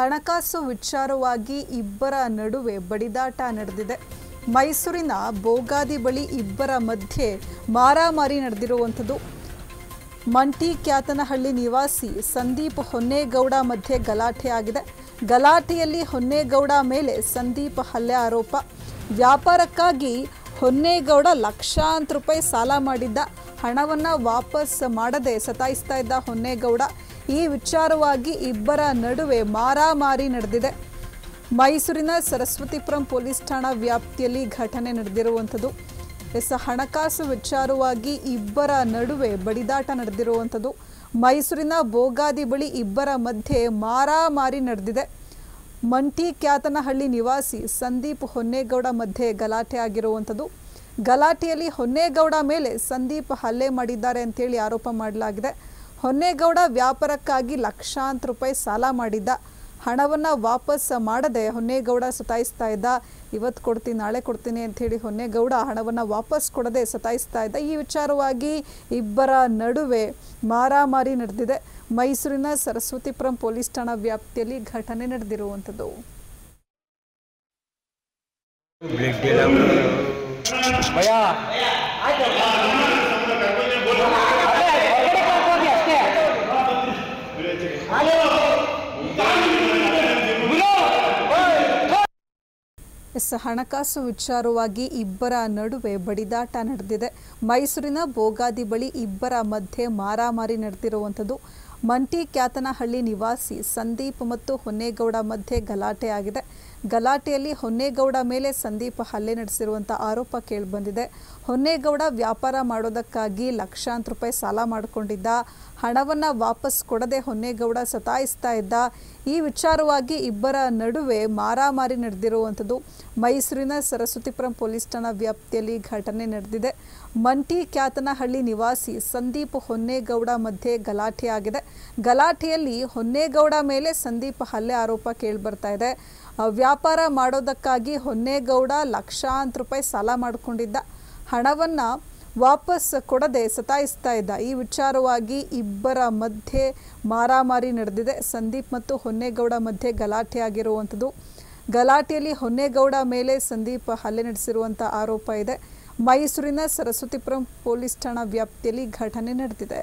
ಹಣಕಾಸು ವಿಚಾರವಾಗಿ ಇಬ್ಬರ ನಡುವೆ ಬಡಿದಾಟ ನಡೆದಿದೆ. ಮೈಸೂರಿನ ಬೋಗಾದಿ ಬಳಿ ಇಬ್ಬರ ಮಧ್ಯೆ ಮಾರಾಮಾರಿ ನಡೆದಿರುವಂಥದ್ದು. ಮಂಟಿಕ್ಯಾತನಹಳ್ಳಿ ನಿವಾಸಿ ಸಂದೀಪ್ ಹೊನ್ನೇಗೌಡ ಮಧ್ಯೆ ಗಲಾಟೆ ಆಗಿದೆ. ಗಲಾಟೆಯಲ್ಲಿ ಹೊನ್ನೇಗೌಡ ಮೇಲೆ ಸಂದೀಪ್ ಹಲ್ಲೆ ಆರೋಪ. ವ್ಯಾಪಾರಕ್ಕಾಗಿ ಹೊನ್ನೇಗೌಡ ಲಕ್ಷಾಂತರ ರೂಪಾಯಿ ಸಾಲ ಮಾಡಿದ್ದ. ಹಣವನ್ನು ವಾಪಸ್ ಮಾಡದೆ ಸತಾಯಿಸ್ತಾ ಇದ್ದ ಹೊನ್ನೇಗೌಡ. ಈ ವಿಚಾರವಾಗಿ ಇಬ್ಬರ ನಡುವೆ ಮಾರಾಮಾರಿ ನಡೆದಿದೆ. ಮೈಸೂರಿನ ಸರಸ್ವತಿಪುರಂ ಪೊಲೀಸ್ ಠಾಣಾ ವ್ಯಾಪ್ತಿಯಲ್ಲಿ ಘಟನೆ ನಡೆದಿರುವಂಥದ್ದು. ಹಣಕಾಸು ವಿಚಾರವಾಗಿ ಇಬ್ಬರ ನಡುವೆ ಬಡಿದಾಟ ನಡೆದಿರುವಂಥದ್ದು. ಮೈಸೂರಿನ ಬೋಗಾದಿ ಬಳಿ ಇಬ್ಬರ ಮಧ್ಯೆ ಮಾರಾಮಾರಿ ನಡೆದಿದೆ. ಮಂಟಿಕ್ಯಾತನಹಳ್ಳಿ ನಿವಾಸಿ ಸಂದೀಪ್ ಹೊನ್ನೇಗೌಡ ಮಧ್ಯೆ ಗಲಾಟೆ ಆಗಿರುವಂಥದ್ದು. ಗಲಾಟೆಯಲ್ಲಿ ಹೊನ್ನೇಗೌಡ ಮೇಲೆ ಸಂದೀಪ್ ಹಲ್ಲೆ ಮಾಡಿದ್ದಾರೆ ಅಂತೇಳಿ ಆರೋಪ ಮಾಡಲಾಗಿದೆ. ಹೊನ್ನೇಗೌಡ ವ್ಯಾಪಾರಕ್ಕಾಗಿ ಲಕ್ಷಾಂತರ ರೂಪಾಯಿ ಸಾಲ ಮಾಡಿದ್ದ. ಹಣವನ್ನು ವಾಪಸ್ ಮಾಡದೆ ಹೊನ್ನೇಗೌಡ ಸತಾಯಿಸ್ತಾ ಇದ್ದ. ಇವತ್ತು ಕೊಡ್ತೀನಿ, ನಾಳೆ ಕೊಡ್ತೀನಿ ಅಂಥೇಳಿ ಹೊನ್ನೇಗೌಡ ಹಣವನ್ನು ವಾಪಸ್ ಕೊಡದೆ ಸತಾಯಿಸ್ತಾ ಇದ್ದ. ಈ ವಿಚಾರವಾಗಿ ಇಬ್ಬರ ನಡುವೆ ಮಾರಾಮಾರಿ ನಡೆದಿದೆ. ಮೈಸೂರಿನ ಸರಸ್ವತಿಪುರಂ ಪೊಲೀಸ್ ಠಾಣಾ ವ್ಯಾಪ್ತಿಯಲ್ಲಿ ಘಟನೆ ನಡೆದಿರುವಂಥದ್ದು. ಹಣಕಾಸು ವಿಚಾರವಾಗಿ ಇಬ್ಬರ ನಡುವೆ ಬಡಿದಾಟ ನಡೆದಿದೆ. ಮೈಸೂರಿನ ಬೋಗಾದಿ ಬಳಿ ಇಬ್ಬರ ಮಧ್ಯೆ ಮಾರಾಮಾರಿ ನಡೆದಿರುವಂಥದ್ದು. ಮಂಟಿಕ್ಯಾತನಹಳ್ಳಿ ನಿವಾಸಿ ಸಂದೀಪ್ ಮತ್ತು ಹೊನ್ನೇಗೌಡ ಮಧ್ಯೆ ಗಲಾಟೆ ಆಗಿದೆ. ಗಲಾಟೆಯಲ್ಲಿ ಹೊನ್ನೇಗೌಡ ಮೇಲೆ ಸಂದೀಪ್ ಹಲ್ಲೆ ನಡೆಸಿರುವಂಥ ಆರೋಪ ಕೇಳಿಬಂದಿದೆ. ಹೊನ್ನೇಗೌಡ ವ್ಯಾಪಾರ ಮಾಡೋದಕ್ಕಾಗಿ ಲಕ್ಷಾಂತರ ರೂಪಾಯಿ ಸಾಲ ಮಾಡಿಕೊಂಡಿದ್ದ. ಹಣವನ್ನು ವಾಪಸ್ ಕೊಡದೆ ಹೊನ್ನೇಗೌಡ ಸತಾಯಿಸ್ತಾ ಇದ್ದ. ಈ ವಿಚಾರವಾಗಿ ಇಬ್ಬರ ನಡುವೆ ಮಾರಾಮಾರಿ ನಡೆದಿರುವಂಥದ್ದು. ಮೈಸೂರಿನ ಸರಸ್ವತಿಪುರಂ ಪೊಲೀಸ್ ಠಾಣಾ ವ್ಯಾಪ್ತಿಯಲ್ಲಿ ಘಟನೆ ನಡೆದಿದೆ. ಮಂಟಿಕ್ಯಾತನಹಳ್ಳಿ ನಿವಾಸಿ ಸಂದೀಪ್ ಹೊನ್ನೇಗೌಡ ಮಧ್ಯೆ ಗಲಾಟೆ ಆಗಿದೆ. ಗಲಾಟೆಯಲ್ಲಿ ಹೊನ್ನೇಗೌಡ ಮೇಲೆ ಸಂದೀಪ್ ಹಲ್ಲೆ ಆರೋಪ ಕೇಳಿಬರ್ತಾ ಇದೆ. ವ್ಯಾಪಾರ ಮಾಡೋದಕ್ಕಾಗಿ ಹೊನ್ನೇಗೌಡ ಲಕ್ಷಾಂತರ ರೂಪಾಯಿ ಸಾಲ ಮಾಡಿಕೊಂಡಿದ್ದ. ಹಣವನ್ನು ವಾಪಸ್ ಕೊಡದೆ ಸತಾಯಿಸ್ತಾ ಇದ್ದ. ಈ ವಿಚಾರವಾಗಿ ಇಬ್ಬರ ಮಧ್ಯೆ ಮಾರಾಮಾರಿ ನಡೆದಿದೆ. ಸಂದೀಪ್ ಮತ್ತು ಹೊನ್ನೇಗೌಡ ಮಧ್ಯೆ ಗಲಾಟೆ ಆಗಿರುವಂಥದ್ದು. ಗಲಾಟೆಯಲ್ಲಿ ಹೊನ್ನೇಗೌಡ ಮೇಲೆ ಸಂದೀಪ್ ಹಲ್ಲೆ ನಡೆಸಿರುವಂಥ ಆರೋಪ ಇದೆ. ಮೈಸೂರಿನ ಸರಸ್ವತಿಪುರಂ ಪೊಲೀಸ್ ಠಾಣಾ ವ್ಯಾಪ್ತಿಯಲ್ಲಿ ಘಟನೆ ನಡೆದಿದೆ.